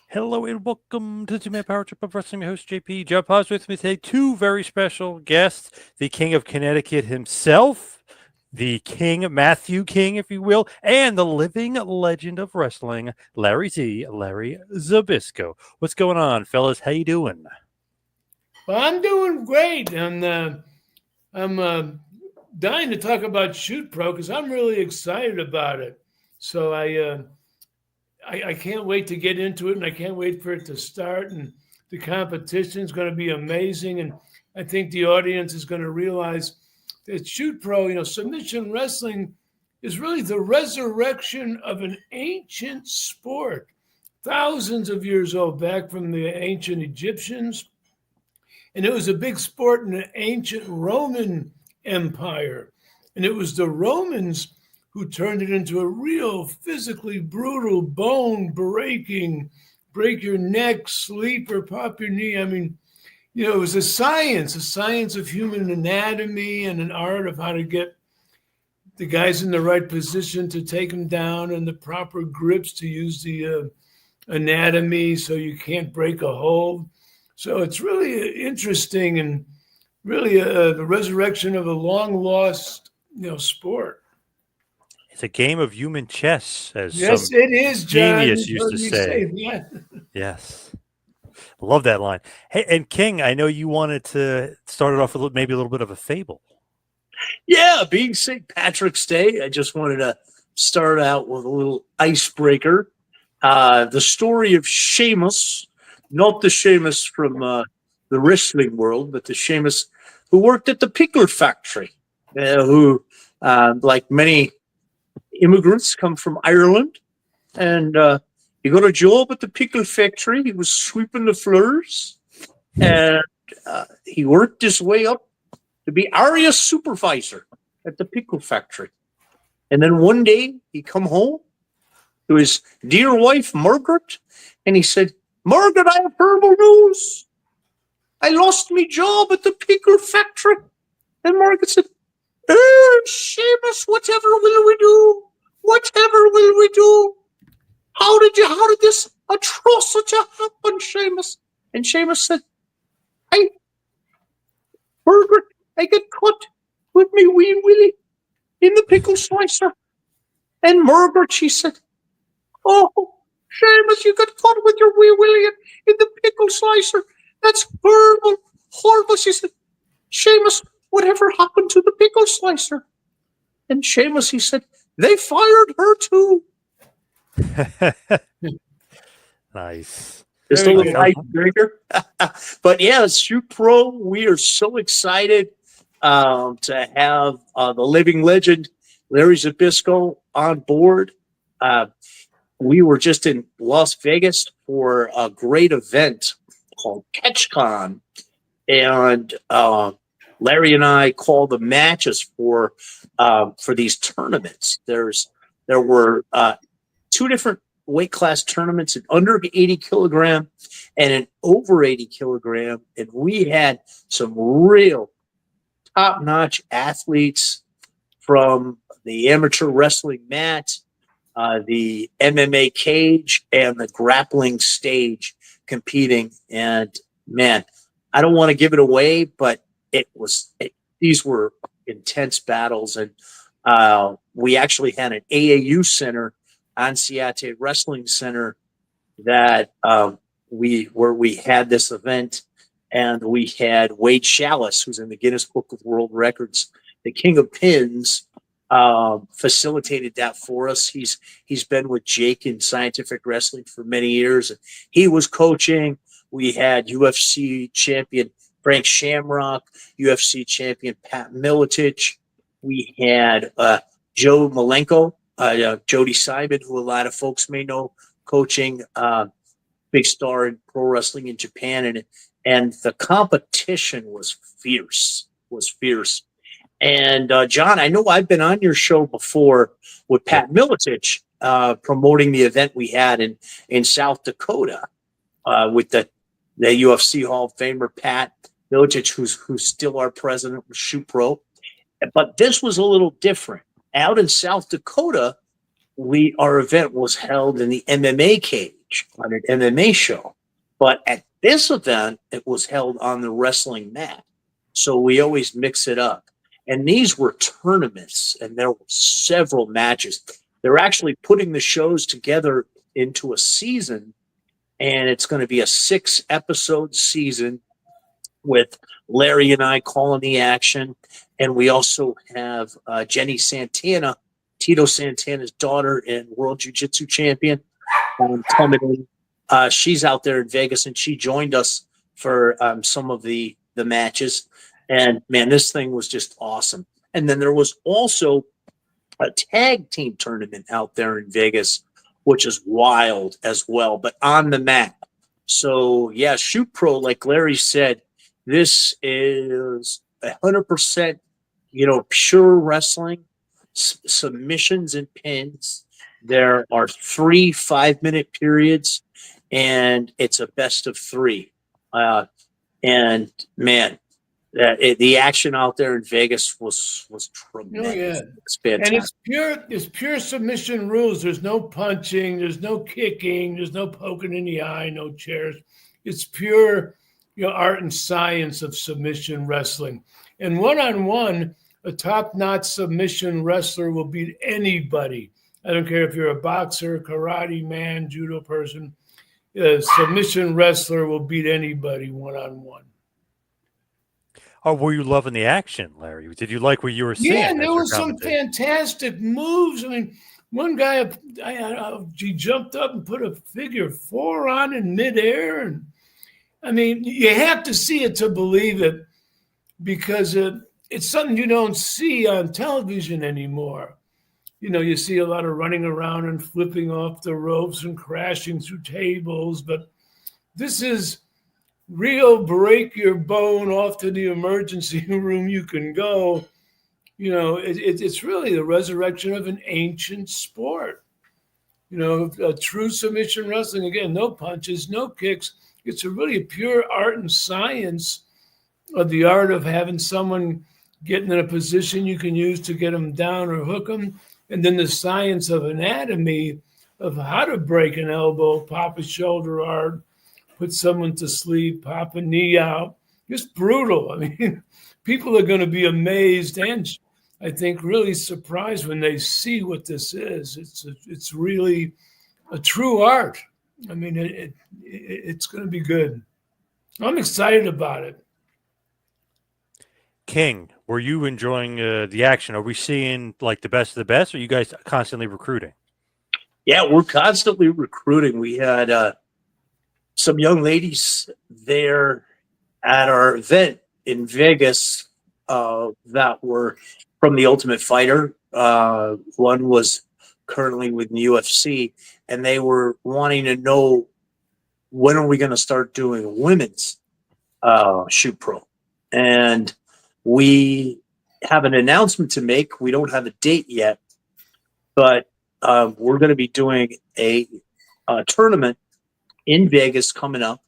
Hello and welcome to the Two-Man Power Trip of Wrestling. My host JP. John Poz with me today. Two very special guests: the King of Connecticut himself, the King Matthew King, if you will, and the living legend of wrestling, Larry Zbyszko. What's going on, fellas? How you doing? Well, I'm doing great, and I'm dying to talk about Shoot Pro because I'm really excited about it. So I can't wait to get into it, and I can't wait for it to start. And the competition is going to be amazing, and I think the audience is going to realize that Shoot Pro, submission wrestling is really the resurrection of an ancient sport, thousands of years old, back from the ancient Egyptians. And it was a big sport in the ancient Roman Empire. And it was the Romans who turned it into a real physically brutal, bone breaking, break your neck, sleep, or pop your knee. I mean, it was a science of human anatomy and an art of how to get the guys in the right position to take them down and the proper grips to use the anatomy so you can't break a hold. So it's really interesting and really the resurrection of a long lost, sport. It's a game of human chess, as Yes, some it is, John. genius You've used heard to me say. that. Yes. Love that line. Hey, and King, I know you wanted to start it off with maybe a little bit of a fable. Yeah, being St. Patrick's Day, I just wanted to start out with a little icebreaker. The story of Sheamus, not the Sheamus from the wrestling world, but the Sheamus who worked at the pickle factory, who, like many immigrants, come from Ireland. And he got a job at the pickle factory. He was sweeping the floors. And he worked his way up to be area supervisor at the pickle factory. And then one day he come home to his dear wife, Margaret, and he said, "Margaret, I have terrible news. I lost my job at the pickle factory." And Margaret said, "Oh, Seamus, whatever will we do? Whatever will we do? How did this atrocity happen, Seamus?" And Seamus said, "Margaret, I get cut with me wee willy in the pickle slicer." And Margaret, she said, "Oh, Seamus, you got caught with your wee willy in the pickle slicer. That's horrible, horrible." She said, "Seamus, whatever happened to the pickle slicer?" And Seamus, he said, "They fired her too." Nice. Just a little icebreaker. But yeah, Shoot Pro, we are so excited to have the living legend, Larry Zbyszko, on board. We were just in Las Vegas for a great event called CatchCon, and Larry and I call the matches for these tournaments. There were two different weight class tournaments, an under 80 kilogram and an over 80 kilogram, and we had some real top-notch athletes from the amateur wrestling mat, the MMA cage, and the grappling stage competing. And man, I don't want to give it away, but these were intense battles. And we actually had an AAU center, Ansiate Wrestling Center, that where we had this event, and we had Wade Chalice, who's in the Guinness Book of World Records, the King of Pins, facilitated that for us. He's been with Jake in Scientific Wrestling for many years, and he was coaching. We had UFC champion Frank Shamrock, UFC champion Pat Miletich. We had Joe Malenko, Jody Simon, who a lot of folks may know, coaching, big star in pro wrestling in Japan, and the competition was fierce. And John, I know I've been on your show before with Pat Miletich, promoting the event we had in South Dakota with the UFC Hall of Famer Pat Miletich, who's still our president with Shoot Pro. But this was a little different. Out in South Dakota, our event was held in the MMA cage. on an MMA show. But at this event, it was held on the wrestling mat. So we always mix it up. And these were tournaments, and there were several matches. They're actually putting the shows together into a season, and it's going to be a 6-episode season with Larry and I calling the action. And we also have Jenny Santana, Tito Santana's daughter and world jiu-jitsu champion, coming in. She's out there in Vegas, and she joined us for some of the matches. And, man, this thing was just awesome. And then there was also a tag team tournament out there in Vegas, which is wild as well, but on the mat. So, yeah, Shoot Pro, like Larry said, this is 100%, pure wrestling, submissions and pins. There are 3 5-minute periods, and it's a best of 3. And, man, the action out there in Vegas was tremendous. Oh, yeah. It's fantastic. And it's pure submission rules. There's no punching, there's no kicking, there's no poking in the eye, no chairs. It's pure art and science of submission wrestling. And one-on-one, a top-notch submission wrestler will beat anybody. I don't care if you're a boxer, karate man, judo person. A submission wrestler will beat anybody one-on-one. Oh, were you loving the action, Larry? Did you like what you were seeing? Yeah, and there were some fantastic moves. I mean, one guy, he jumped up and put a figure 4 on in midair. And I mean, you have to see it to believe it, because it's something you don't see on television anymore. You see a lot of running around and flipping off the ropes and crashing through tables, but this is real break your bone off to the emergency room you can go. It's really the resurrection of an ancient sport. A true submission wrestling, again, no punches, no kicks. It's a really pure art and science of the art of having someone getting in a position you can use to get them down or hook them. And then the science of anatomy of how to break an elbow, pop a shoulder hard, put someone to sleep, pop a knee out. Just brutal. I mean, people are going to be amazed and I think really surprised when they see what this is. It's really a true art. I mean, it's going to be good. I'm excited about it. King, were you enjoying the action? Are we seeing like the best of the best, or are you guys constantly recruiting? Yeah, we're constantly recruiting. We had some young ladies there at our event in Vegas that were from the Ultimate Fighter. One was currently with the UFC, and they were wanting to know, when are we going to start doing women's Shoot Pro? And we have an announcement to make. We don't have a date yet, but we're going to be doing a tournament in Vegas coming up.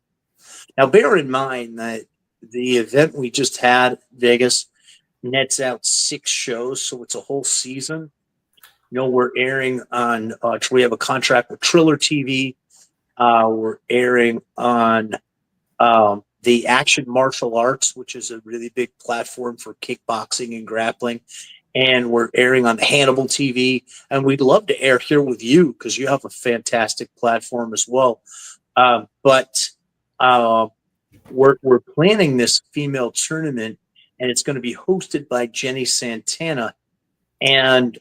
Now, bear in mind that the event we just had, Vegas, nets out 6 shows, so it's a whole season. We're airing on, we have a contract with Triller TV. We're airing on the Action Martial Arts, which is a really big platform for kickboxing and grappling. And we're airing on Hannibal TV. And we'd love to air here with you because you have a fantastic platform as well. But we're planning this female tournament, and it's going to be hosted by Jenny Santana. And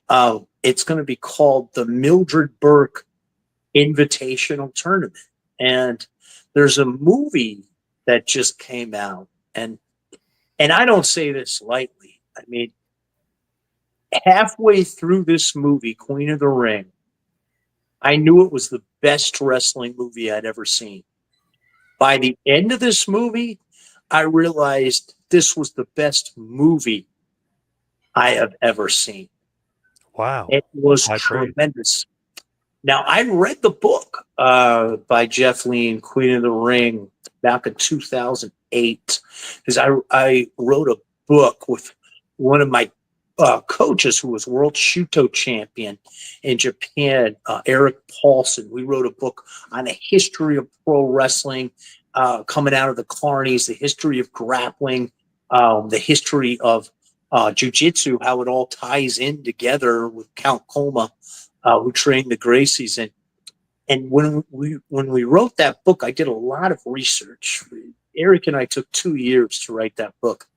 it's going to be called the Mildred Burke Invitational Tournament. And there's a movie that just came out. And I don't say this lightly. I mean, halfway through this movie, Queen of the Ring, I knew it was the best wrestling movie I'd ever seen. By the end of this movie, I realized this was the best movie I have ever seen. Wow. It was tremendous. Now, I read the book by Jeff Lean, Queen of the Ring, back in 2008, because I wrote a book with one of my coaches who was world Shuto champion in Japan, Eric Paulson. We wrote a book on the history of pro wrestling, coming out of the carnies, the history of grappling, the history of jiu-jitsu, how it all ties in together with Count Koma, who trained the Gracies. And when we wrote that book, I did a lot of research. Eric and I took 2 years to write that book.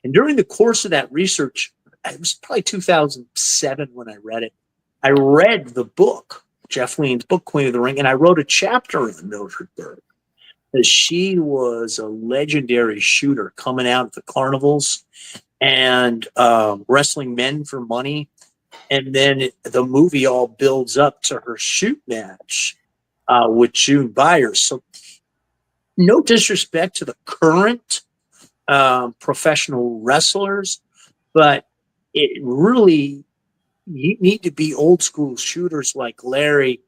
And during the course of that research, it was probably 2007 when I read it. I read the book, Jeff Lean's book, Queen of the Ring, and I wrote a chapter on Mildred Burke. Because she was a legendary shooter coming out at the carnivals and wrestling men for money. And then the movie all builds up to her shoot match with June Byers. So no disrespect to the current professional wrestlers, but it really, you need to be old school shooters like Larry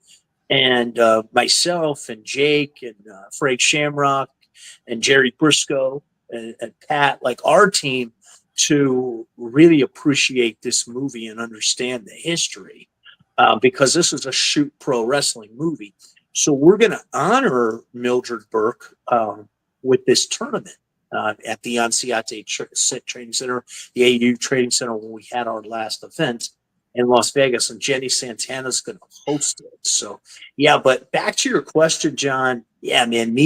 and myself and Jake and Frank Shamrock and Jerry Briscoe and Pat, like our team, to really appreciate this movie and understand the history, because this is a shoot pro wrestling movie. So we're going to honor Mildred Burke with this tournament at the Ansiate Training Center, the AU Training Center, when we had our last event in Las Vegas, and Jenny Santana's going to host it. So, yeah, but back to your question, John. Yeah, man,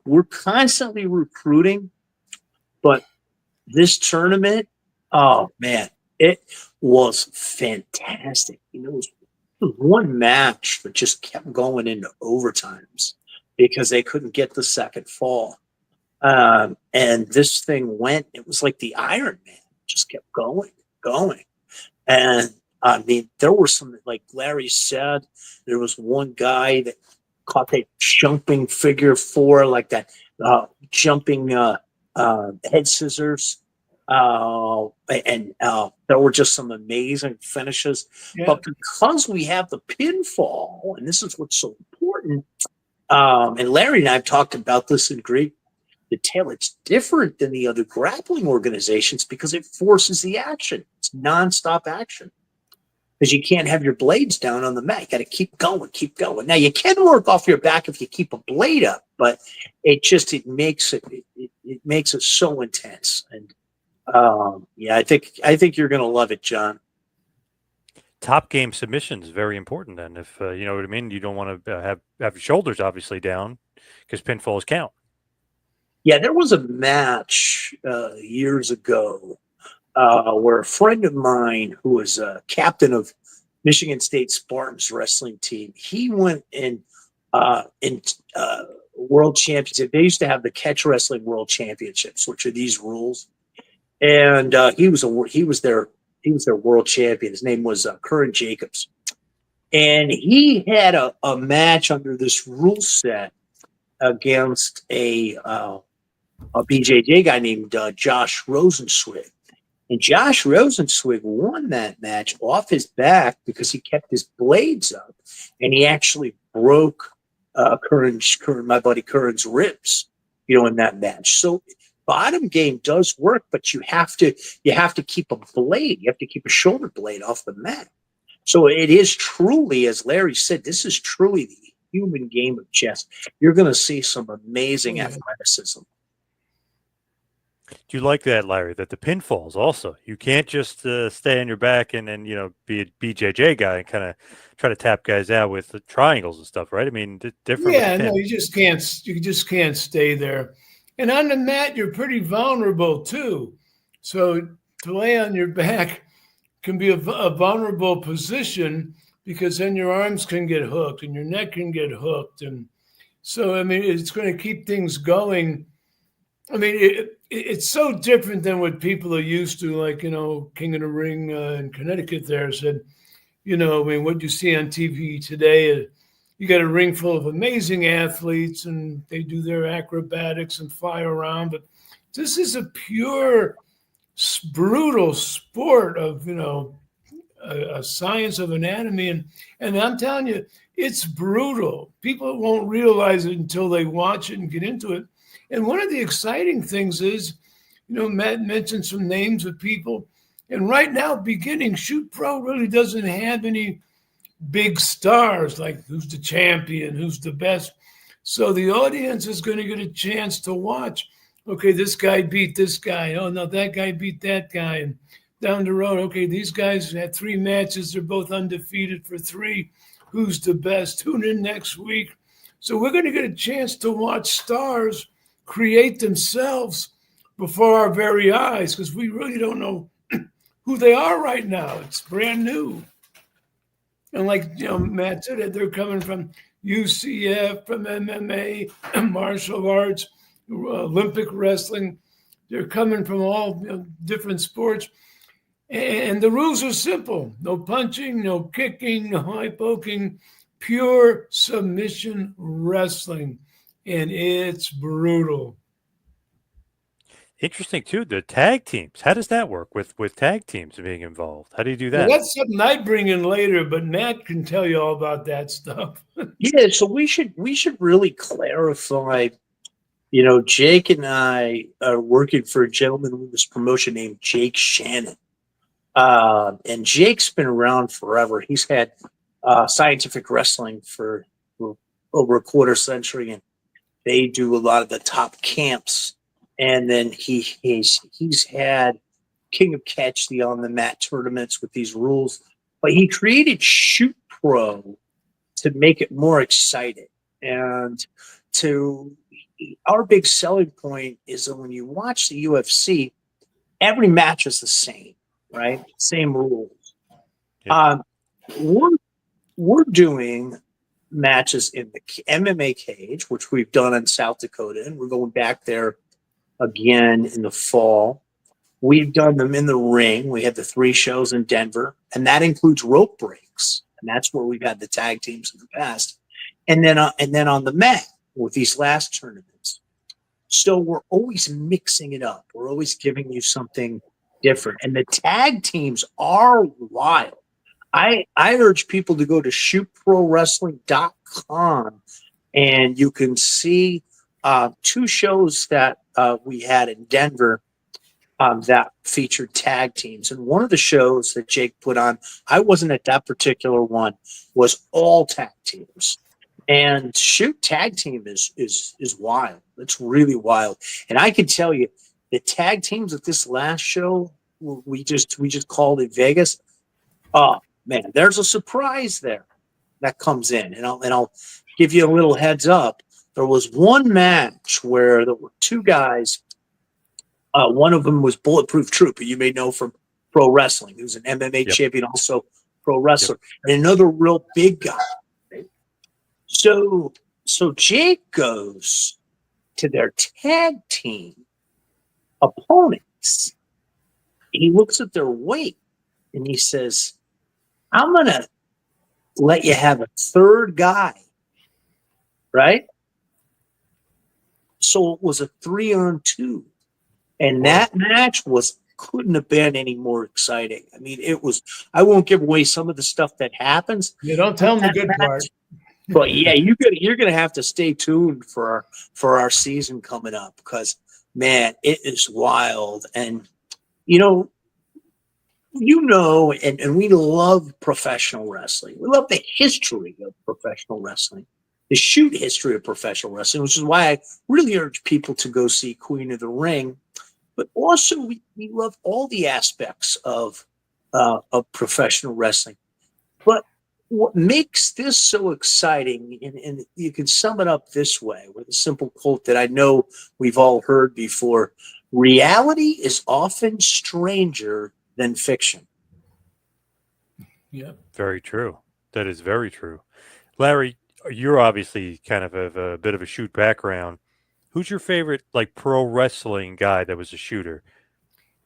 we're constantly recruiting, but this tournament, oh, man, it was fantastic. You know, it was one match that just kept going into overtimes because they couldn't get the second fall. And this thing went, it was like the Iron Man, just kept going. And I mean, there were some, like Larry said, there was one guy that caught that jumping figure four, like that jumping head scissors. And there were just some amazing finishes. Yeah. But because we have the pinfall, and this is what's so important, and Larry and I have talked about this in great detail, it's different than the other grappling organizations because it forces the action. It's nonstop action. Because you can't have your blades down on the mat. You got to keep going. Now you can work off your back if you keep a blade up, but it makes it so intense. And yeah, I think you're going to love it, John. Top game submission is very important. Then, if you know what I mean, you don't want to have your shoulders obviously down because pinfalls count. Yeah, there was a match years ago. Where a friend of mine who was a captain of Michigan State Spartans wrestling team, he went in world championship. They used to have the catch wrestling world championships, which are these rules. And he was their world champion. His name was Curran Jacobs. And he had a match under this rule set against a BJJ guy named Josh Rosenzweig. And Josh Rosenzweig won that match off his back because he kept his blades up, and he actually broke my buddy Curran's ribs, you know, in that match. So bottom game does work, but you have to keep a blade, you have to keep a shoulder blade off the mat. So it is truly, as Larry said, this is truly the human game of chess. You're going to see some amazing athleticism. Do you like that, Larry, that the pinfalls also, you can't just stay on your back and then, you know, be a BJJ guy and kind of try to tap guys out with the triangles and stuff, right? I mean, different. Yeah, no, you just can't stay there. And on the mat, you're pretty vulnerable too. So to lay on your back can be a vulnerable position because then your arms can get hooked and your neck can get hooked. And so, I mean, it's going to keep things going. I mean, it's so different than what people are used to, like, you know, King of the Ring in Connecticut there said, you know, I mean, what you see on TV today, you got a ring full of amazing athletes and they do their acrobatics and fly around. But this is a pure, brutal sport of, you know, a science of anatomy. And I'm telling you, it's brutal. People won't realize it until they watch it and get into it. And one of the exciting things is, you know, Matt mentioned some names of people. And right now, beginning Shoot Pro really doesn't have any big stars like who's the champion, who's the best. So the audience is going to get a chance to watch. Okay, this guy beat this guy. Oh, no, that guy beat that guy. And down the road, okay, these guys had 3 matches. They're both undefeated for 3. Who's the best? Tune in next week. So we're going to get a chance to watch stars create themselves before our very eyes because we really don't know who they are right now. It's brand new. And like Matt said, they're coming from UCF, from MMA, martial arts, Olympic wrestling. They're coming from all different sports. And the rules are simple. No punching, no kicking, no high poking, pure submission wrestling. And it's brutal. Interesting too. The tag teams. How does that work with tag teams being involved? How do you do that? Well, that's something I'd bring in later, but Matt can tell you all about that stuff. Yeah, so we should really clarify. Jake and I are working for a gentleman with this promotion named Jake Shannon, and Jake's been around forever. He's had scientific wrestling for over a quarter century, and they do a lot of the top camps. And then he's had King of Catch, the on the mat tournaments with these rules, but he created Shoot Pro to make it more exciting. And our big selling point is that when you watch the UFC, every match is the same, right? Same rules. Yeah. We're doing matches in the MMA cage, which we've done in South Dakota, and we're going back there again in the fall. We've done them in the ring. We had the 3 shows in Denver, and that includes rope breaks, and that's where we've had the tag teams in the past. And then on the mat with these last tournaments. So we're always mixing it up. We're always giving you something different, and the tag teams are wild. I urge people to go to shootprowrestling.com, and you can see 2 shows that we had in Denver that featured tag teams. And one of the shows that Jake put on, I wasn't at that particular one, was all tag teams. And shoot, tag team is wild. It's really wild. And I can tell you, the tag teams at this last show we just called in Vegas. Oh man, there's a surprise there that comes in, and I'll give you a little heads up. There was one match where there were 2 guys. One of them was Bulletproof Troop, who you may know from pro wrestling. He was an MMA champion, also pro wrestler, and another real big guy. So Jake goes to their tag team opponents. He looks at their weight and he says, "I'm gonna let you have a 3rd guy," right? So it was a 3-on-2, and that match couldn't have been any more exciting. I mean, it was. I won't give away some of the stuff that happens. You don't tell them the good part. But yeah, you're gonna have to stay tuned for our season coming up, because man, it is wild. And and we love professional wrestling. We love the history of professional wrestling. The shoot history of professional wrestling, which is why I really urge people to go see Queen of the Ring. But also, we love all the aspects of professional wrestling. But what makes this so exciting, and you can sum it up this way with a simple quote that I know we've all heard before: reality is often stranger than fiction. Yeah, very true. That is very true. Larry, you're obviously kind of a bit of a shoot background. Who's your favorite pro wrestling guy that was a shooter?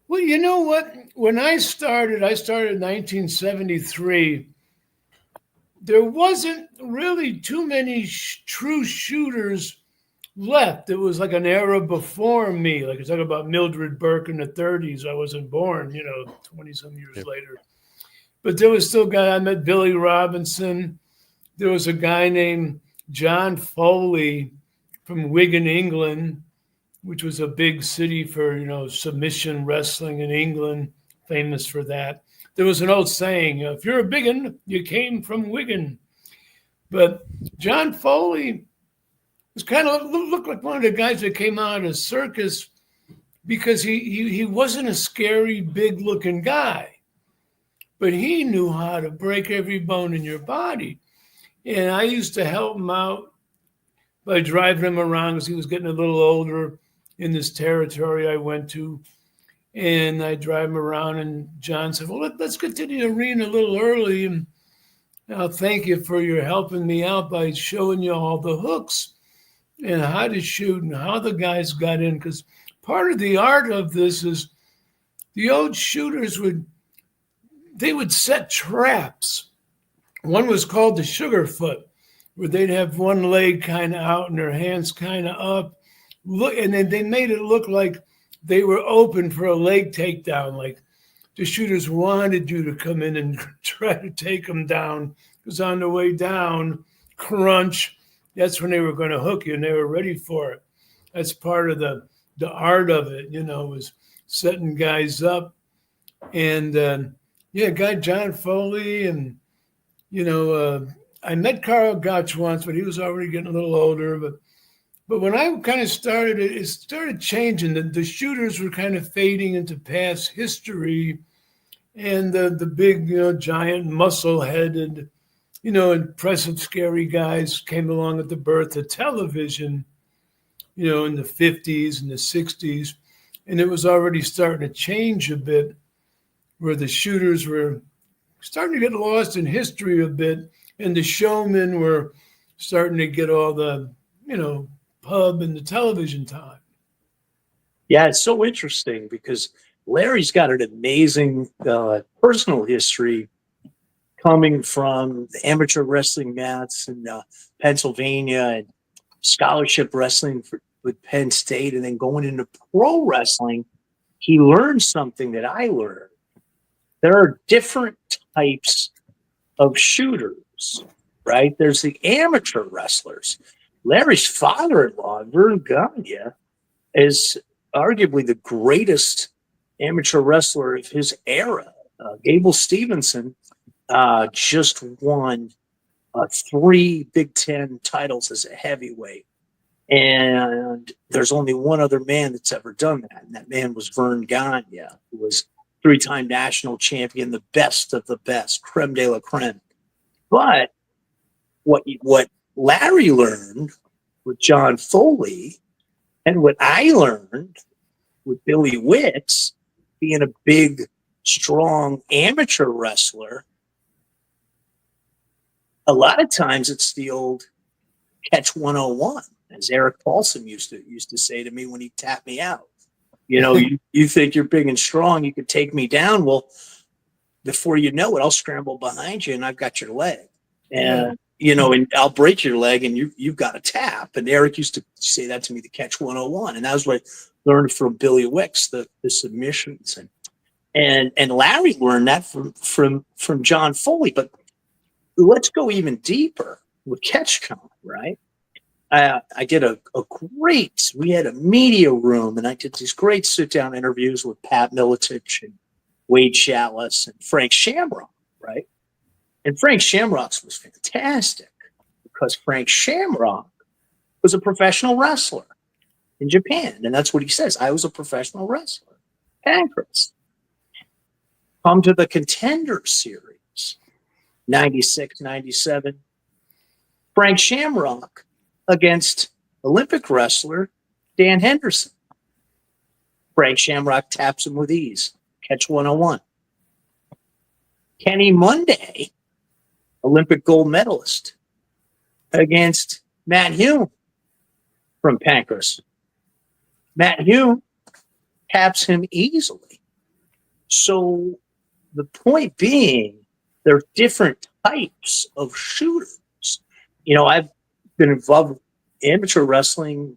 Well, you know what? When I started in 1973. There wasn't really too many true shooters left. It was like an era before me. Like I talk about Mildred Burke in the 30s. I wasn't born, 20-some years later. But there was still a guy. I met Billy Robinson. There was a guy named John Foley from Wigan, England, which was a big city for, submission wrestling in England. famous for that. There was an old saying, if you're a biggin, you came from Wigan. But John Foley was kind of looked like one of the guys that came out of a circus because he wasn't a scary, big-looking guy. But he knew how to break every bone in your body. And I used to help him out by driving him around because he was getting a little older in this territory I went to. And I drive him around, and John said, well, let's get to the arena a little early. And I'll thank you for your helping me out by showing you all the hooks and how to shoot and how the guys got in. Because part of the art of this is the old shooters would set traps. One was called the sugar foot, where they'd have one leg kind of out and their hands kind of up. And then they made it look like they were open for a leg takedown, like the shooters wanted you to come in and try to take them down, because on the way down, crunch, that's when they were going to hook you, and they were ready for it. That's part of the art of it, was setting guys up. And guy John Foley, and I met Carl Gotch once, but he was already getting a little older. But when I kind of started, it started changing. The shooters were kind of fading into past history, and the big, giant, muscle-headed, impressive, scary guys came along at the birth of television, in the 50s and the 60s, and it was already starting to change a bit, where the shooters were starting to get lost in history a bit, and the showmen were starting to get all the, pub and the television time. Yeah, it's so interesting because Larry's got an amazing personal history coming from the amateur wrestling mats in Pennsylvania and scholarship wrestling with Penn State, and then going into pro wrestling. He learned something that I learned. There are different types of shooters, right? There's the amateur wrestlers. Larry's father-in-law, Vern Gagne, is arguably the greatest amateur wrestler of his era. Gable Stevenson just won 3 Big Ten titles as a heavyweight. And there's only one other man that's ever done that, and that man was Vern Gagne, who was 3-time national champion, the best of the best, creme de la creme. But what Larry learned with John Foley, and what I learned with Billy Wicks, being a big, strong amateur wrestler, a lot of times it's the old catch 101, as Eric Paulson used to say to me when he tapped me out. You think you're big and strong, you could take me down. Well, before you know it, I'll scramble behind you and I've got your leg. And, and I'll break your leg and you've got a tap. And Eric used to say that to me, the catch 101. And that was what I learned from Billy Wicks, the submissions. And Larry learned that from John Foley. But let's go even deeper with CatchCon, right? I did we had a media room, and I did these great sit-down interviews with Pat Miletich and Wade Challis and Frank Shamrock, right? And Frank Shamrock's was fantastic because Frank Shamrock was a professional wrestler in Japan. And that's what he says. I was a professional wrestler. Pancras. Come to the Contender Series, 96, 97. Frank Shamrock against Olympic wrestler Dan Henderson. Frank Shamrock taps him with ease. Catch 101. Kenny Monday, Olympic gold medalist, against Matt Hume from Pancras. Matt Hume taps him easily. So the point being, there are different types of shooters. I've been involved with amateur wrestling,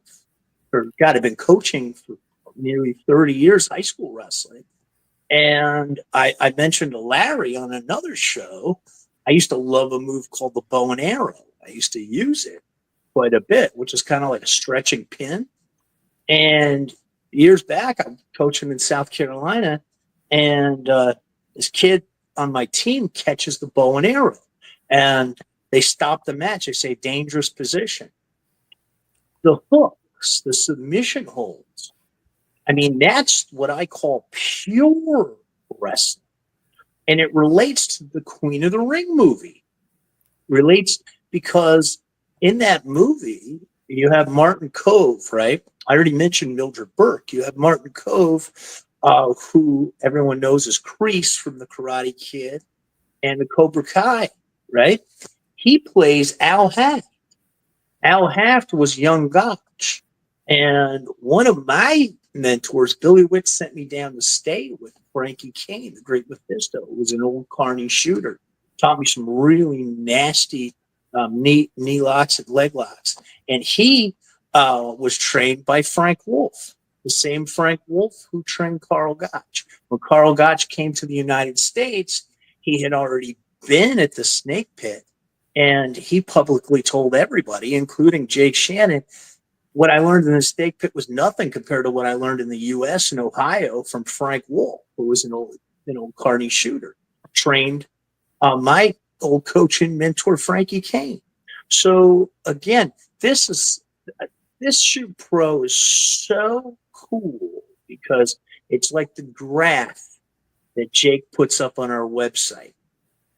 I've been coaching for nearly 30 years, high school wrestling. And I mentioned to Larry on another show, I used to love a move called the bow and arrow. I used to use it quite a bit, which is kind of like a stretching pin. And years back, I'm coaching in South Carolina, and this kid on my team catches the bow and arrow, and they stop the match. They say dangerous position. The hooks, the submission holds. I mean, that's what I call pure wrestling. And it relates to the Queen of the Ring movie. Relates because in that movie, you have Martin Cove, right? I already mentioned Mildred Burke. You have Martin Cove, who everyone knows as Kreese from The Karate Kid and the Cobra Kai, right? He plays Al Haft. Al Haft was young Gotch. And one of my mentors, Billy Witt, sent me down to stay with Frankie Kane, the great Mephisto, who was an old carny shooter. Taught me some really nasty knee locks and leg locks. And he was trained by Frank Wolf, the same Frank Wolf who trained Carl Gotch. When Carl Gotch came to the United States, he had already been at the Snake Pit, and he publicly told everybody, including Jake Shannon, what I learned in the Snake Pit was nothing compared to what I learned in the U.S. and Ohio from Frank Wolf, who was an old carny shooter, trained my old coach and mentor, Frankie Kane. So again, this Shoot Pro is so cool because it's like the graph that Jake puts up on our website.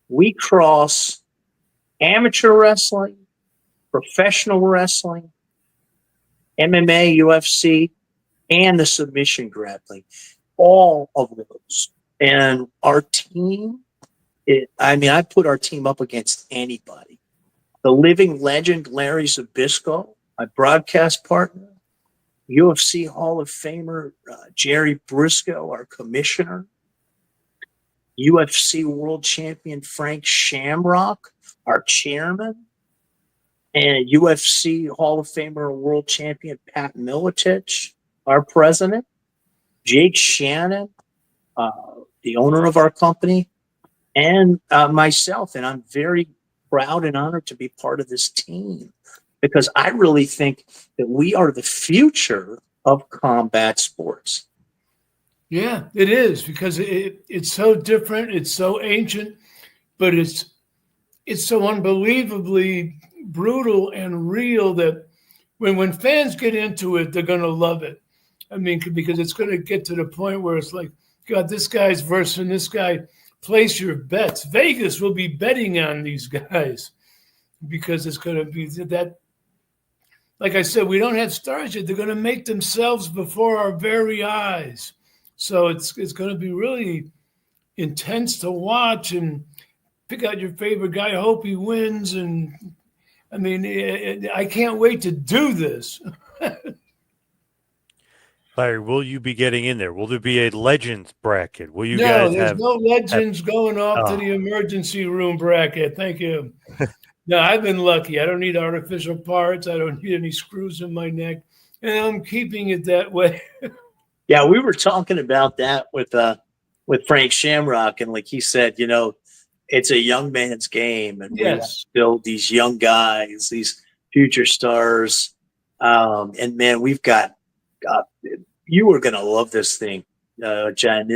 We cross amateur wrestling, professional wrestling, MMA, UFC, and the submission grappling, all of those. And our team, I put our team up against anybody. The living legend, Larry Zbyszko, my broadcast partner, UFC Hall of Famer, Jerry Briscoe, our commissioner, UFC world champion, Frank Shamrock, our chairman, and UFC Hall of Famer, world champion, Pat Miletich, our president, Jake Shannon, the owner of our company, and myself. And I'm very proud and honored to be part of this team because I really think that we are the future of combat sports. Yeah, it is because it's so different. It's so ancient, but it's so unbelievably brutal and real that when fans get into it, they're going to love it. I mean, because it's going to get to the point where it's like, God, this guy's versing this guy. Place your bets. Vegas will be betting on these guys because it's going to be that. Like I said, we don't have stars yet. They're going to make themselves before our very eyes. So it's going to be really intense to watch and pick out your favorite guy. I hope he wins. And I mean, I can't wait to do this. Larry, will you be getting in there? Will there be a legends bracket? Will you no, guys there's have no legends going off to the emergency room bracket. Thank you. No, I've been lucky. I don't need artificial parts. I don't need any screws in my neck. And I'm keeping it that way. Yeah, we were talking about that with Frank Shamrock, and like he said, it's a young man's game, and we want to build these young guys, these future stars. And man, we've got you are going to love this thing, John.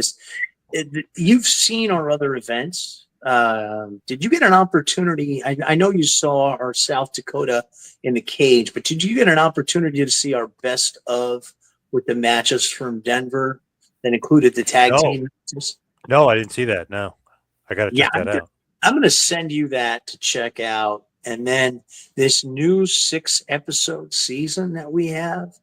You've seen our other events. Did you get an opportunity? I know you saw our South Dakota in the cage, but did you get an opportunity to see our best of with the matches from Denver that included the tag team matches? No, I didn't see that. No, I got to check that out. I'm going to send you that to check out. And then this new 6-episode season that we have.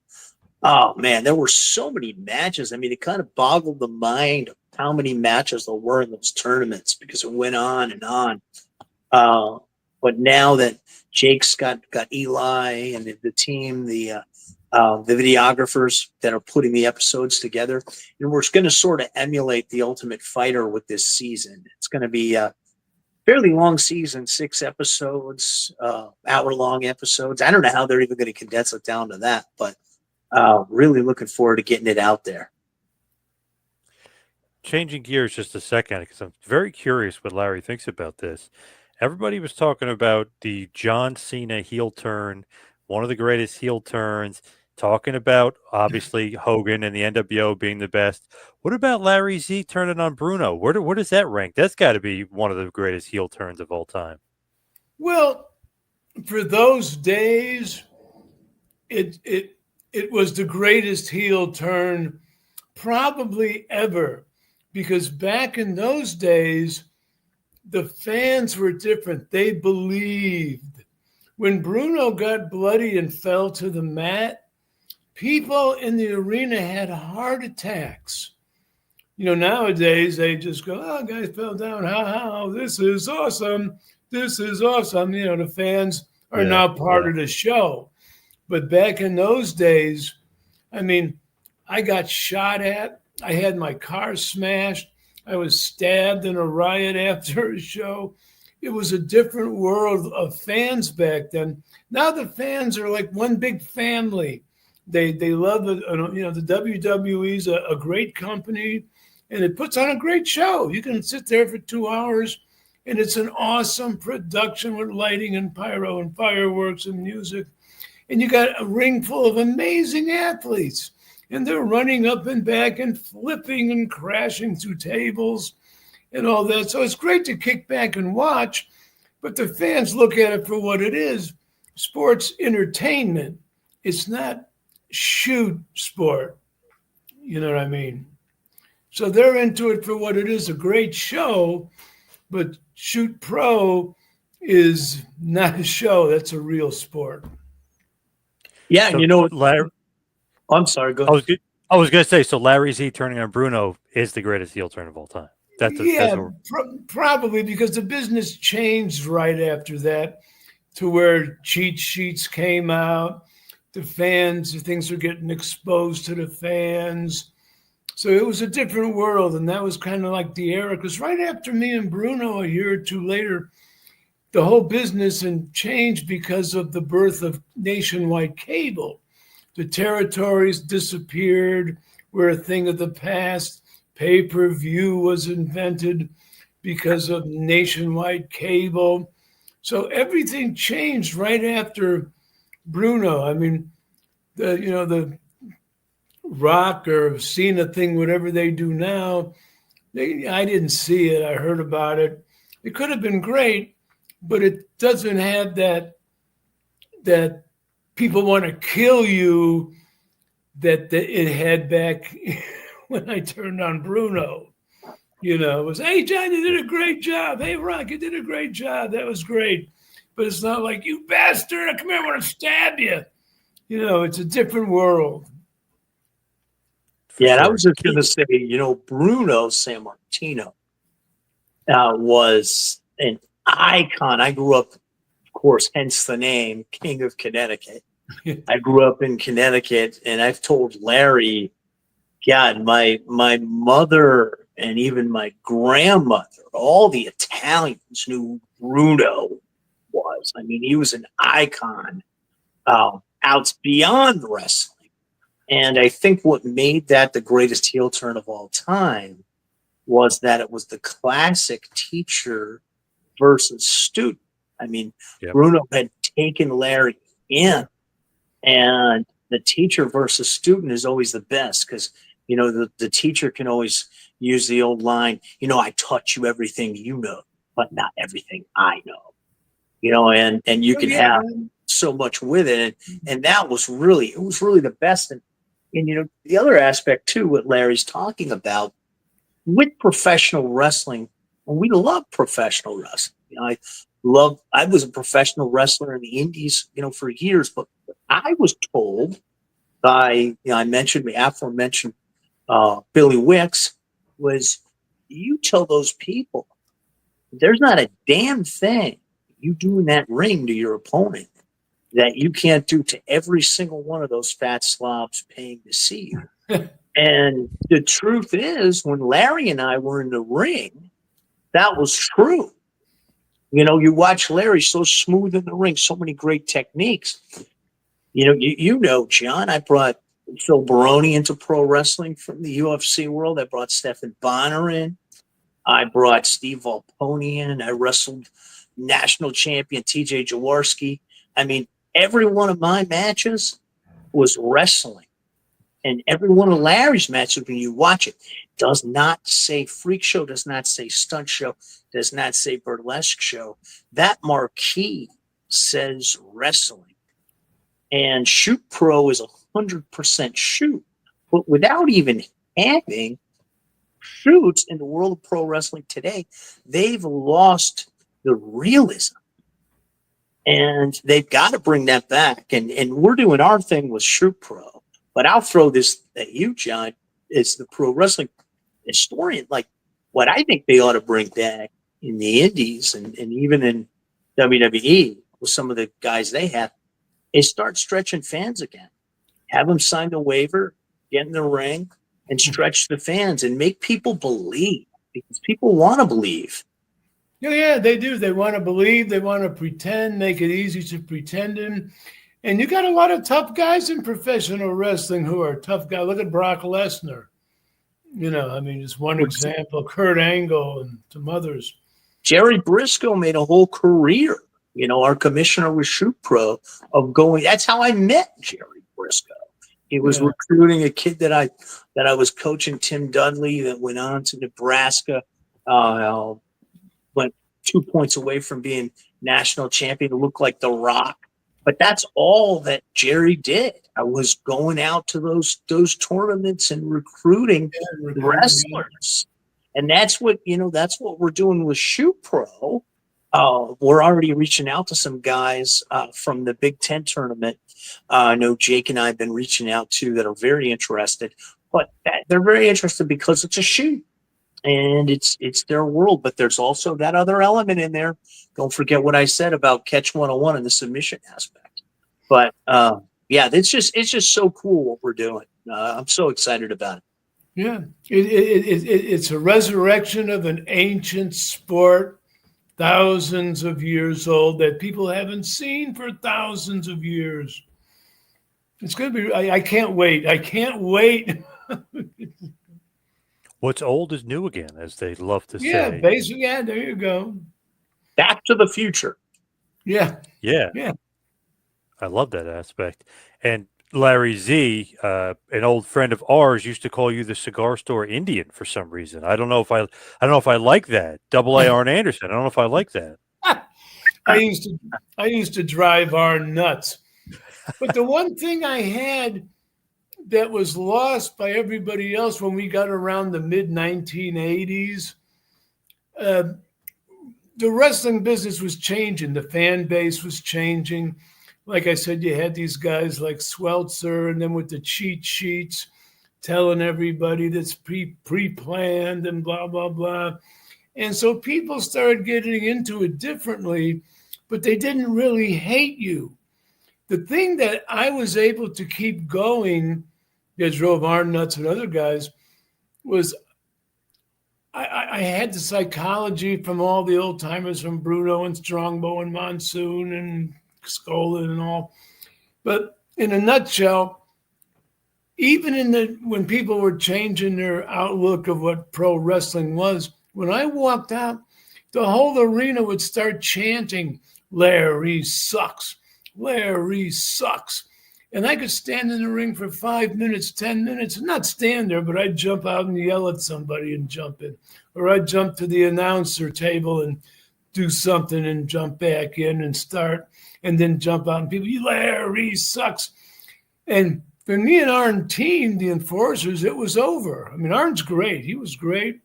Oh, man, there were so many matches. I mean, it kind of boggled the mind of how many matches there were in those tournaments because it went on and on. But now that Jake's got Eli and the team, the videographers that are putting the episodes together, and we're going to sort of emulate the Ultimate Fighter with this season. It's going to be a fairly long season, 6 episodes, hour-long episodes. I don't know how they're even going to condense it down to that, but really looking forward to getting it out there. Changing gears just a second, because I'm very curious what Larry thinks about this. Everybody was talking about the John Cena heel turn, one of the greatest heel turns. talking about obviously Hogan and the NWO being the best. What about Larry Z turning on Bruno? Where does that rank? That's got to be one of the greatest heel turns of all time. Well, for those days, it was the greatest heel turn probably ever, because back in those days, the fans were different. They believed. When Bruno got bloody and fell to the mat, people in the arena had heart attacks. Nowadays they just go, "Oh, guy fell down. How? This is awesome. This is awesome." The fans are now part of the show. But back in those days, I mean, I got shot at. I had my car smashed. I was stabbed in a riot after a show. It was a different world of fans back then. Now the fans are like one big family. They love it. The WWE is a great company, and it puts on a great show. You can sit there for 2 hours, and it's an awesome production with lighting and pyro and fireworks and music. And you got a ring full of amazing athletes, and they're running up and back and flipping and crashing through tables and all that. So it's great to kick back and watch, but the fans look at it for what it is: sports entertainment. It's not shoot sport. You know what I mean? So they're into it for what it is, a great show, but shoot pro is not a show. That's a real sport. Yeah, So, Larry, I'm sorry, go ahead. I was going to say, so Larry Z turning on Bruno is the greatest heel turn of all time. Probably, because the business changed right after that to where cheat sheets came out. The things are getting exposed to the fans. So it was a different world, and that was kind of like the era. Because right after me and Bruno, a year or two later, the whole business changed because of the birth of nationwide cable. The territories disappeared, were a thing of the past. Pay-per-view was invented because of nationwide cable. So everything changed right after Bruno. I mean, the Rock or Cena thing, whatever they do now, I didn't see it. I heard about it. It could have been great, but it doesn't have that people want to kill you that it had back when I turned on Bruno. It was, "Hey, John, you did a great job. Hey, Rock, you did a great job. That was great." But it's not like, "You bastard, come here, I want to stab you." It's a different world. Yeah, and I was just going to say, Bruno Sammartino was an icon. I grew up, of course, hence the name, King of Connecticut. I grew up in Connecticut, and I've told Larry, God, my mother and even my grandmother, all the Italians knew who Bruno was. I mean, he was an icon out beyond wrestling. And I think what made that the greatest heel turn of all time was that it was the classic teacher versus student. I mean, Bruno had taken Larry in, and the teacher versus student is always the best because, the teacher can always use the old line, "I taught you everything you know, but not everything I know." And you can have so much with it. And that was really the best. And the other aspect too, what Larry's talking about with professional wrestling, and we love professional wrestling. I was a professional wrestler in the indies, for years, but I was told by, I mentioned the aforementioned Billy Wicks, was, "You tell those people there's not a damn thing you do in that ring to your opponent that you can't do to every single one of those fat slobs paying to see you." And the truth is, when Larry and I were in the ring, that was true. You watch Larry, so smooth in the ring, so many great techniques. John, I brought Phil Baroni into pro wrestling from the UFC world. I brought Stephan Bonner in. I brought Steve Volponi in. I wrestled national champion TJ Jaworski. I mean, every one of my matches, was wrestling. And every one of Larry's matches, when you watch it, does not say freak show, does not say stunt show, does not say burlesque show. That marquee says wrestling. And Shoot Pro is 100% shoot. But without even having shoots in the world of pro wrestling today, they've lost the realism. And they've got to bring that back. And we're doing our thing with Shoot Pro. But I'll throw this at you, John. It's the pro wrestling historian. Like, what I think they ought to bring back in the indies and even in WWE with some of the guys they have is start stretching fans again. Have them sign the waiver, get in the ring, and stretch the fans and make people believe, because people want to believe. Yeah, they do. They want to believe. They want to pretend, make it easy to pretend in. And you got a lot of tough guys in professional wrestling who are tough guys. Look at Brock Lesnar. You know, I mean, just one example. Kurt Angle and some others. Jerry Briscoe made a whole career. You know, our commissioner was Shoot Pro of going. That's how I met Jerry Briscoe. He was recruiting a kid that I was coaching, Tim Dudley, that went on to Nebraska. Went 2 points away from being national champion. It looked like The Rock. But that's all that Jerry did. I was going out to those tournaments and recruiting wrestlers. And that's what we're doing with Shoot Pro. We're already reaching out to some guys from the Big Ten tournament. I know Jake and I have been reaching out to that are very interested. But they're very interested because it's a shoot. And it's their world. But there's also that other element in there. Don't forget what I said about Catch 101 and the submission aspect. But it's just so cool what we're doing. I'm so excited about it. Yeah, it's a resurrection of an ancient sport, thousands of years old, that people haven't seen for thousands of years. It's going to be. I can't wait. I can't wait. What's old is new again, as they love to say. Yeah, basically. Yeah, there you go. Back to the future. Yeah. I love that aspect. And Larry Z, an old friend of ours, used to call you the cigar store Indian for some reason. I don't know if I like that. Double A Arn Anderson. I don't know if I like that. I used to drive Arn nuts. But the one thing I had that was lost by everybody else when we got around the mid-1980s, the wrestling business was changing. The fan base was changing. Like I said, you had these guys like Sweltzer, and then with the cheat sheets telling everybody that's pre-planned and blah, blah, blah. And so people started getting into it differently, but they didn't really hate you. The thing that I was able to keep going, that drove Arn nuts and other guys, was I had the psychology from all the old timers, from Bruno and Strongbow and Monsoon and Skolin and all. But in a nutshell, even when people were changing their outlook of what pro wrestling was, when I walked out, the whole arena would start chanting, "Larry sucks, Larry sucks." And I could stand in the ring for 5 minutes, 10 minutes, and not stand there, but I'd jump out and yell at somebody and jump in. Or I'd jump to the announcer table and do something and jump back in and start, and then jump out and people, "Larry sucks." And for me and Arn team, the enforcers, it was over. I mean, Arn's great. He was great.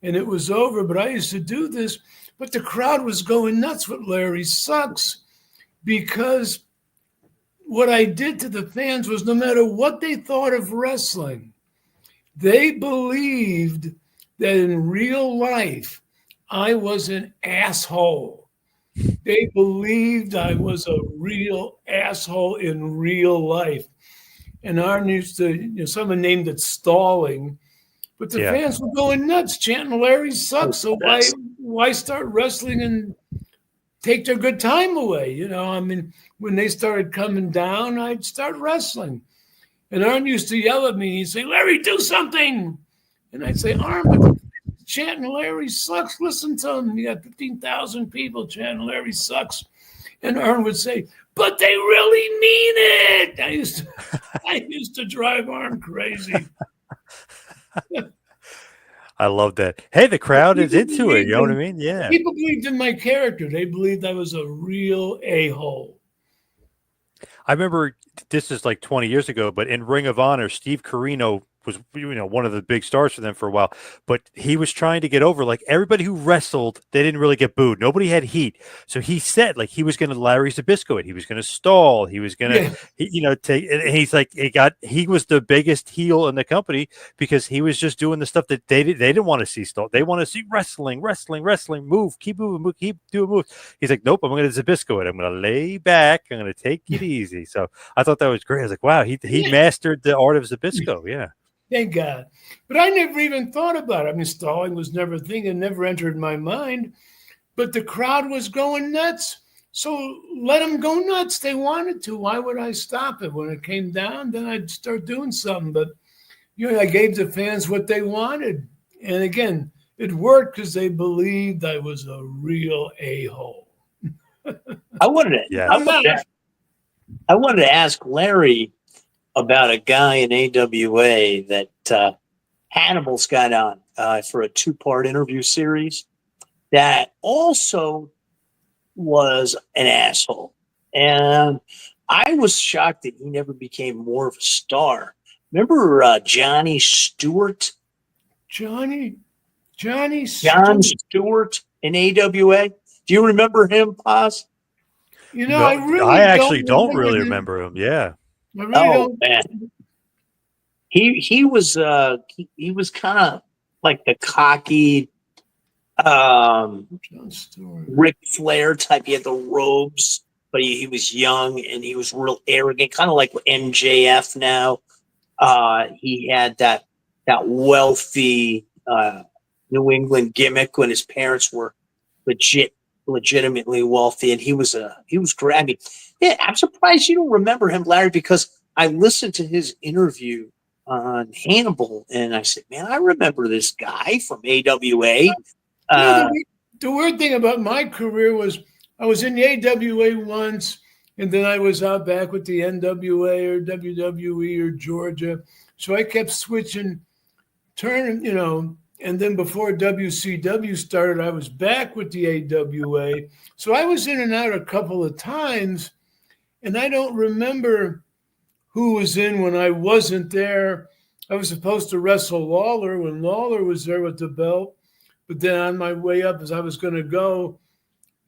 And it was over, but I used to do this. But the crowd was going nuts with "Larry sucks," because what I did to the fans was, no matter what they thought of wrestling, they believed that in real life, I was an asshole. They believed I was a real asshole in real life. And Arn used to, someone named it stalling, but the fans were going nuts, chanting "Larry sucks." So why start wrestling and take their good time away? I mean, when they started coming down, I'd start wrestling. And Arn used to yell at me. He'd say, "Larry, do something." And I'd say, "Arn, but the chanting "Larry sucks, listen to him. You got 15,000 people chanting "Larry sucks." And Arn would say, "But they really mean it." I used to I used to drive Arn crazy. I love that. Hey, the crowd is People into it. You know what I believed mean? Yeah. People believed in my character. They believed I was a real a-hole. I remember this is like 20 years ago, but in Ring of Honor, Steve Corino was one of the big stars for them for a while, but he was trying to get over like everybody who wrestled, they didn't really get booed. Nobody had heat. So he said like he was going to Larry Zbyszko it. He was going to stall. He was going to, Yeah. take, and he's like, he was the biggest heel in the company because he was just doing the stuff that they didn't want to see stall. They want to see wrestling, move, keep moving, keep doing moves. He's like, nope, I'm going to Zbyszko it. I'm going to lay back. I'm going to take it easy. So I thought that was great. I was like, wow, he mastered the art of Zbyszko. Yeah. Thank God. But I never even thought about it. I mean, stalling was never a thing and never entered my mind. But the crowd was going nuts. So let them go nuts. They wanted to. Why would I stop it? When it came down, then I'd start doing something. But, I gave the fans what they wanted. And again, it worked because they believed I was a real a-hole. I wanted to ask Larry about a guy in AWA that Hannibal's got on for a 2-part interview series that also was an asshole. And I was shocked that he never became more of a star. Remember Johnny Stewart? John Stewart in AWA? Do you remember him, Poz? I actually don't really remember him. Yeah. I really don't. Man. He was kind of like the cocky Ric Flair type. He had the robes, but he was young and he was real arrogant, kind of like MJF now. He had that wealthy New England gimmick when his parents were legitimately wealthy, and he was great. I mean, yeah, I'm surprised you don't remember him, Larry, because I listened to his interview on Hannibal, and I said, man, I remember this guy from AWA. The weird thing about my career was I was in the AWA once, and then I was out back with the NWA or WWE or Georgia. So I kept switching, turning, and then before WCW started, I was back with the AWA. So I was in and out a couple of times, and I don't remember who was in when I wasn't there. I was supposed to wrestle Lawler when Lawler was there with the belt. But then on my way up, as I was going to go,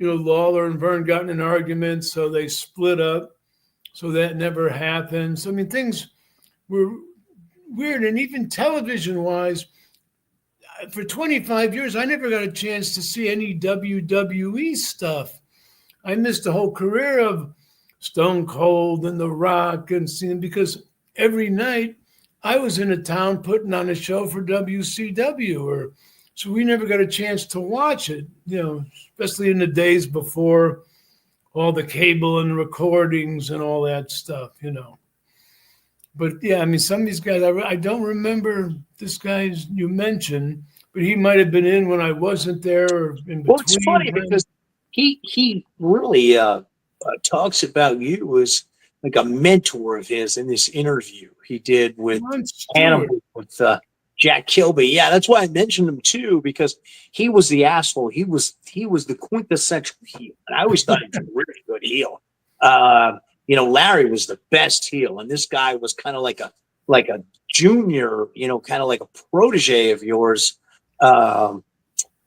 Lawler and Vern got in an argument, so they split up. So that never happened. So, I mean, things were weird. And even television-wise, for 25 years, I never got a chance to see any WWE stuff. I missed the whole career of Stone Cold and The Rock and Cena because every night I was in a town putting on a show for WCW, so we never got a chance to watch it, especially in the days before all the cable and recordings and all that stuff, But yeah, I mean, some of these guys, I don't remember this guy you mentioned, but he might have been in when I wasn't there or in between. Well, it's funny because he really talks about you as like a mentor of his in this interview he did with Hannibal with Jack Kilby. Yeah, that's why I mentioned him too, because he was the asshole. He was the quintessential heel, and I always thought he was a really good heel. Larry was the best heel, and this guy was kind of like a junior, kind of like a protege of yours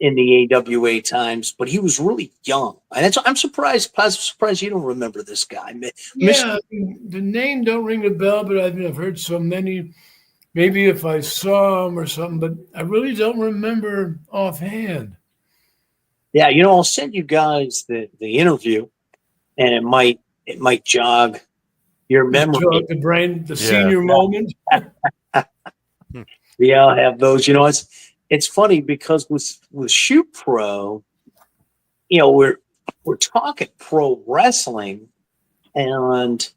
in the AWA times, but he was really young. And I'm surprised you don't remember this guy. Yeah, the name don't ring a bell, but I've heard so many. Maybe if I saw him or something, but I really don't remember offhand. Yeah, I'll send you guys the interview, and it might jog your memory. Jog the brain, the senior moment. Yeah, I'll have those. It's funny because with Shoot Pro, we're talking pro wrestling, and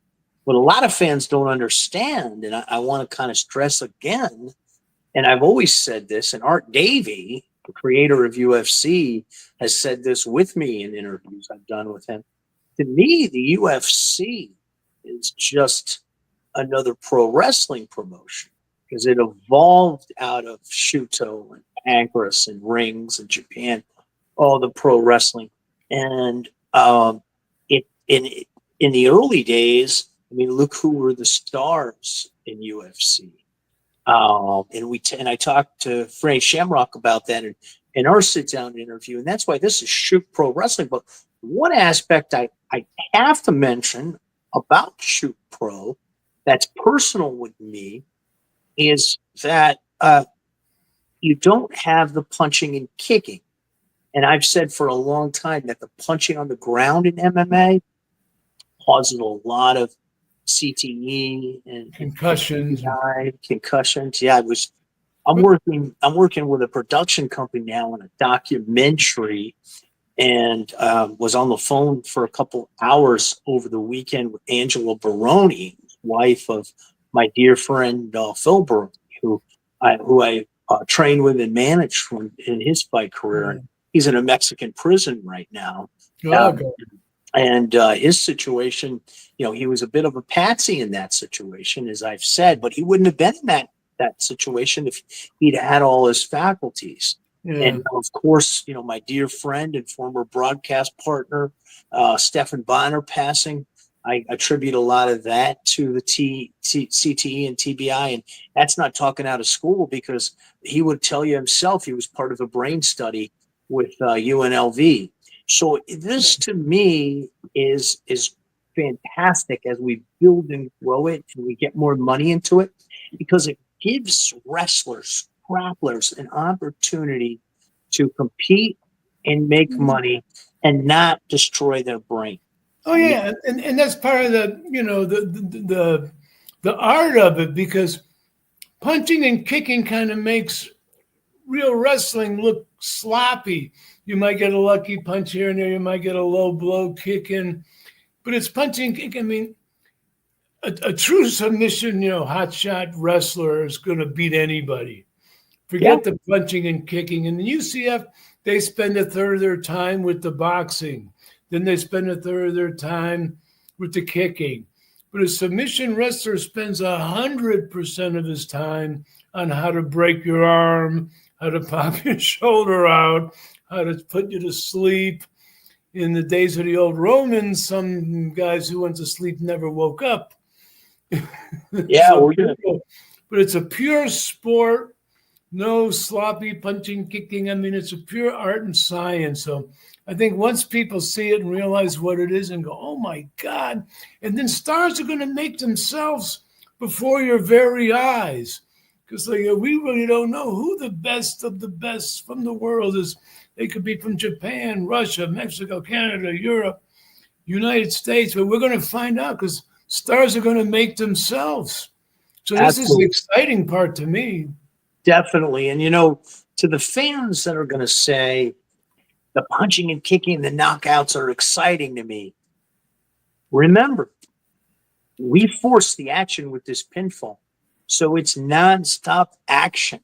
what a lot of fans don't understand, and I want to kind of stress again, and I've always said this, and Art Davie, the creator of UFC, has said this with me in interviews I've done with him. To me, the UFC is just another pro wrestling promotion because it evolved out of Shuto and Pancrase and rings in Japan, all the pro wrestling. And it in the early days, I mean, look who were the stars in UFC. And I talked to Frank Shamrock about that in our sit-down interview, and that's why this is Shoot Pro Wrestling. But one aspect I have to mention about Shoot Pro that's personal with me is that you don't have the punching and kicking. And I've said for a long time that the punching on the ground in MMA causes a lot of CTE and concussions. Concussions. Yeah, I'm working with a production company now on a documentary, and was on the phone for a couple hours over the weekend with Angela Baroni, wife of my dear friend Phil Baroni, who I trained with and managed in his fight career. And he's in a Mexican prison right now. And his situation, he was a bit of a patsy in that situation, as I've said, but he wouldn't have been in that situation if he'd had all his faculties. Yeah. And of course, my dear friend and former broadcast partner, Stefan Bonner, passing, I attribute a lot of that to the CTE and TBI. And that's not talking out of school, because he would tell you himself he was part of a brain study with UNLV. So this, to me, is fantastic as we build and grow it and we get more money into it, because it gives wrestlers, grapplers, an opportunity to compete and make money and not destroy their brain. Oh yeah, and that's part of the art of it, because punching and kicking kind of makes real wrestling look sloppy. You might get a lucky punch here and there. You might get a low blow kick in, but it's punching, kick. I mean, a true submission, hot shot wrestler is going to beat anybody. Forget the punching and kicking. In the UCF, they spend a third of their time with the boxing. Then they spend a third of their time with the kicking. But a submission wrestler spends 100% of his time on how to break your arm, how to pop your shoulder out, how to put you to sleep. In the days of the old Romans, some guys who went to sleep never woke up. Yeah, we're good. But it's a pure sport, no sloppy punching, kicking. I mean, it's a pure art and science. So I think once people see it and realize what it is and go, oh my God, and then stars are going to make themselves before your very eyes. Because we really don't know who the best of the best from the world is. They could be from Japan, Russia, Mexico, Canada, Europe, United States. But we're going to find out, because stars are going to make themselves. So this is the exciting part to me. Definitely. And, to the fans that are going to say the punching and kicking, the knockouts are exciting to me, remember, we force the action with this pinfall. So it's nonstop action.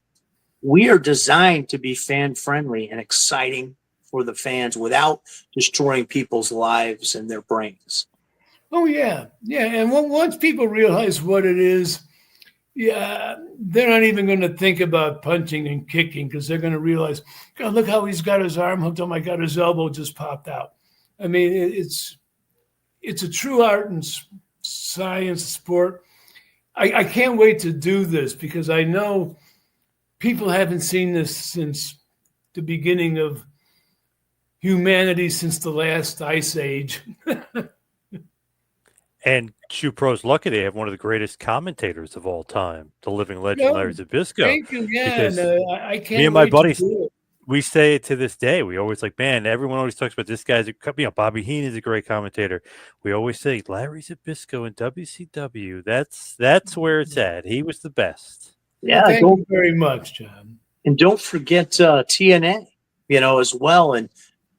We are designed to be fan-friendly and exciting for the fans without destroying people's lives and their brains. Oh, yeah. Yeah. And once people realize what it is, they're not even going to think about punching and kicking, because they're going to realize, God, look how he's got his arm hooked. Oh, my God, his elbow just popped out. I mean, it's a true art and science sport. I can't wait to do this, because I know people haven't seen this since the beginning of humanity, since the last ice age. And Shoot Pro's lucky they have one of the greatest commentators of all time, the living legend Larry Zbyszko. Thank you. Yeah, I can't. Me and my buddies, we say it to this day. We always everyone always talks about this guy's Bobby Heenan is a great commentator. We always say Larry Zbyszko in WCW. That's where it's at. He was the best. Yeah, thank you very much, John. And don't forget TNA, as well. And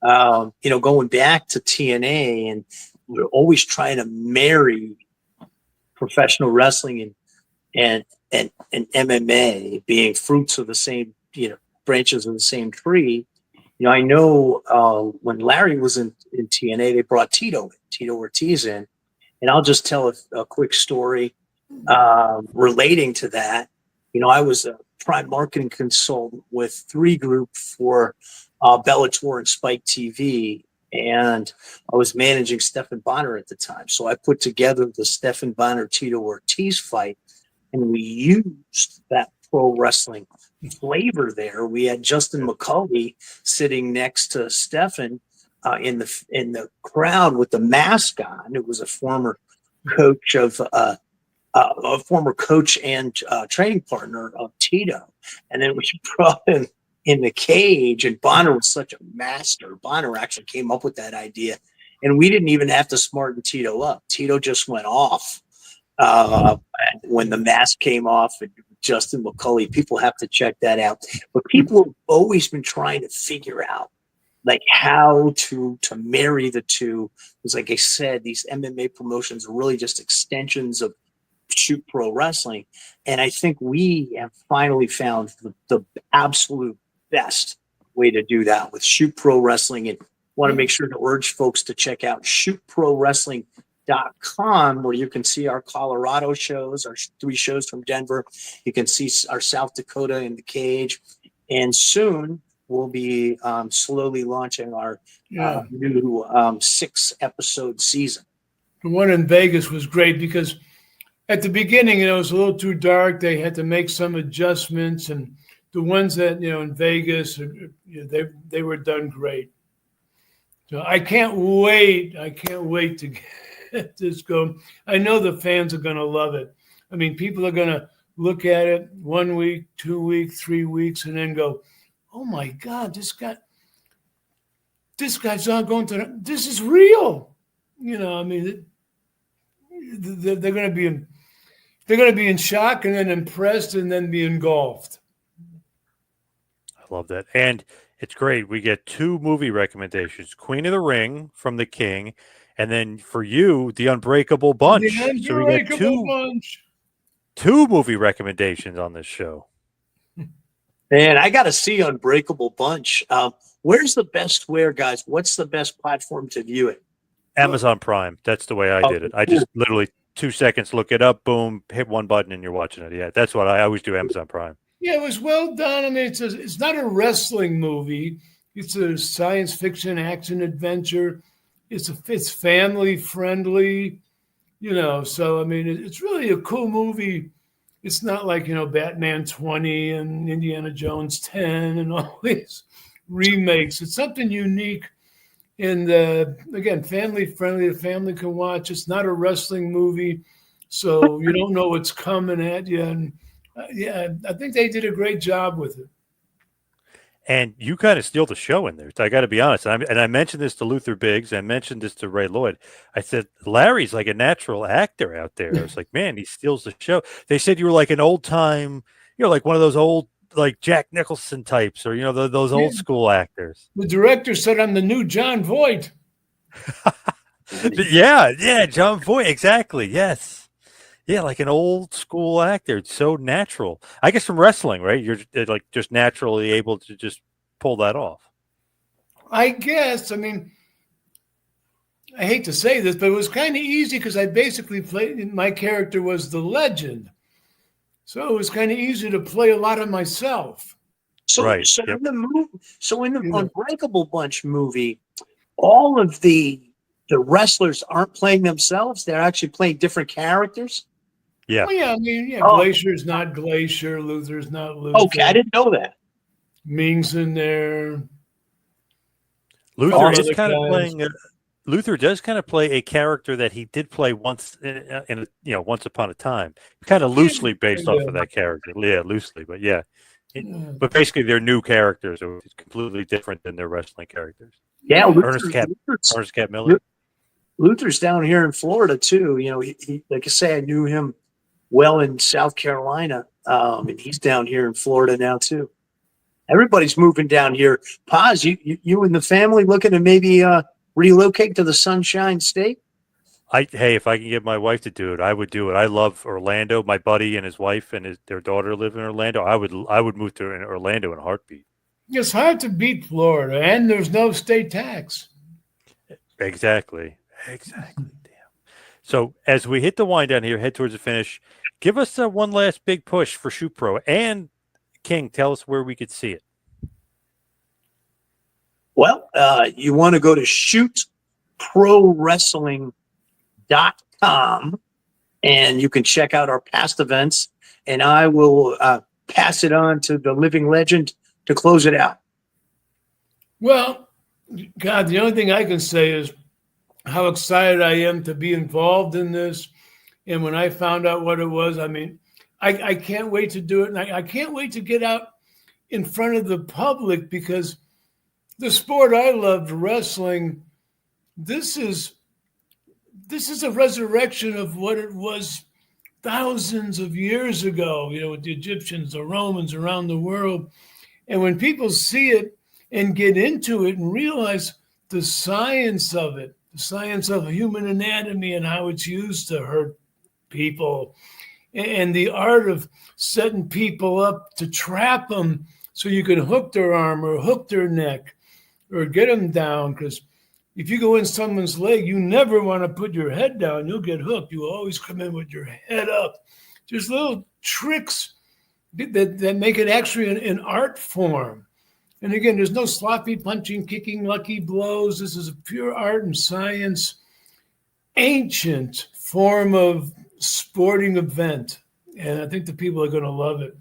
going back to TNA, and we're always trying to marry professional wrestling and MMA, being fruits of the same, branches of the same tree. I know when Larry was in TNA, they brought Tito Ortiz in. And I'll just tell a quick story. relating to that, I was a prime marketing consultant with 3 Group for Bellator and Spike TV, and I was managing Stephan Bonner at the time. So I put together the Stephan Bonner Tito Ortiz fight, and we used that pro wrestling flavor there. We had Justin McCauley sitting next to Stephan in the crowd with the mask on. It was a former coach and training partner of Tito. And then we brought him in the cage, and Bonner was such a master. Bonner actually came up with that idea, and we didn't even have to smarten Tito up. Tito just went off when the mask came off, and Justin McCauley. People have to check that out. But people have always been trying to figure out like how to marry the two. Because like I said, these MMA promotions are really just extensions of Shoot Pro Wrestling. And I think we have finally found the absolute best way to do that with Shoot Pro Wrestling. And want to make sure to urge folks to check out shootprowrestling.com, where you can see our Colorado shows, our 3 shows from Denver. You can see our South Dakota in the cage. And soon we'll be slowly launching our new 6-episode season. The one in Vegas was great because at the beginning, it was a little too dark. They had to make some adjustments, and the ones that, in Vegas, they were done great. So I can't wait. I can't wait to get this going. I know the fans are going to love it. I mean, people are going to look at it 1 week, 2 weeks, 3 weeks, and then go, oh my God, this guy's not going to, this is real. I mean, they're going to be in shock and then impressed and then be engulfed. I love that. And it's great. We get 2 movie recommendations, Queen of the Ring from the King, and then for you, The Unbreakable Bunch. So we got 2 movie recommendations on this show. Man, I got to see Unbreakable Bunch. Where's the best guys? What's the best platform to view it? Amazon Prime. That's the way I did it. I just literally 2 seconds, look it up, boom, hit one button, and you're watching it. Yeah, that's what I always do, Amazon Prime. Yeah, it was well done. I mean, it's not a wrestling movie. It's a science fiction action adventure. It's family friendly, So I mean, it's really a cool movie. It's not like Batman 20 and Indiana Jones 10 and all these remakes. It's something unique. And again, family friendly, the family can watch. It's not a wrestling movie, so you don't know what's coming at you. And I think they did a great job with it. And you kind of steal the show in there. I got to be honest. And I mentioned this to Luther Biggs. I mentioned this to Ray Lloyd. I said, Larry's like a natural actor out there. I was like, man, he steals the show. They said you were like an old time, like one of those old, like Jack Nicholson types, or those old school actors. The director said I'm the new John Voight. yeah, John Voight, exactly. Yes, yeah, like an old school actor. It's so natural. I guess from wrestling, right? You're like just naturally able to just pull that off. I guess. I mean, I hate to say this, but it was kind of easy because I basically played. My character was the legend. So it was kind of easy to play a lot of myself. So in the Unbreakable Bunch movie, all of the wrestlers aren't playing themselves; they're actually playing different characters. Yeah. Well, yeah. I mean, Glacier's not Glacier. Luther's not Luther. Okay, I didn't know that. Ming's in there. Luther is kind of playing. Luther does kind of play a character that he did play once once upon a time, kind of loosely based off of that character. Yeah, loosely, but yeah. But basically, they're new characters, so it's completely different than their wrestling characters. Yeah, Ernest Cat Miller. Luther's down here in Florida too. He like I say, I knew him well in South Carolina, and he's down here in Florida now too. Everybody's moving down here. Poz, you and the family looking to maybe relocate to the Sunshine State? Hey, if I can get my wife to do it, I would do it. I love Orlando. My buddy and his wife and their daughter live in Orlando. I would move to Orlando in a heartbeat. It's hard to beat Florida, and there's no state tax. Exactly. Damn. So as we hit the wind down here, head towards the finish, give us one last big push for Shoot Pro. And King, tell us where we could see it. Well, you want to go to shootprowrestling.com and you can check out our past events. And I will pass it on to the living legend to close it out. Well, God, the only thing I can say is how excited I am to be involved in this. And when I found out what it was, I mean, I can't wait to do it. And I can't wait to get out in front of the public because the sport I loved, wrestling, this is a resurrection of what it was thousands of years ago, with the Egyptians, the Romans around the world. And when people see it and get into it and realize the science of it, the science of human anatomy and how it's used to hurt people, and the art of setting people up to trap them so you can hook their arm or hook their neck or get them down. Because if you go in someone's leg, you never want to put your head down. You'll get hooked. You always come in with your head up. There's little tricks that make it actually an art form. And again, there's no sloppy punching, kicking, lucky blows. This is a pure art and science, ancient form of sporting event. And I think the people are going to love it.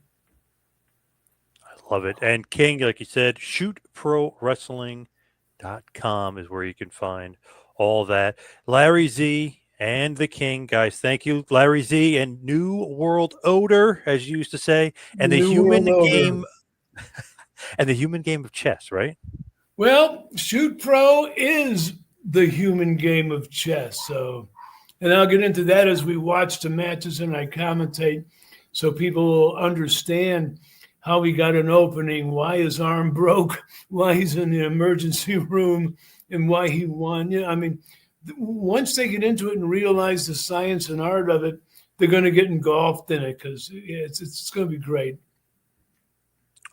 I love it. And King, like you said, shootprowrestling.com is where you can find all that. Larry Z and the King, guys, thank you. Larry Z and New World Order, as you used to say, and the human game and the human game of chess, right? Well, Shoot Pro is the human game of chess. So, and I'll get into that as we watch the matches and I commentate so people will understand how he got an opening, why his arm broke, why he's in the emergency room, and why he won. I mean, once they get into it and realize the science and art of it, they're going to get engulfed in it because it's going to be great.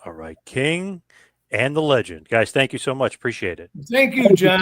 All right, King and the legend. Guys, thank you so much. Appreciate it. Thank you, John.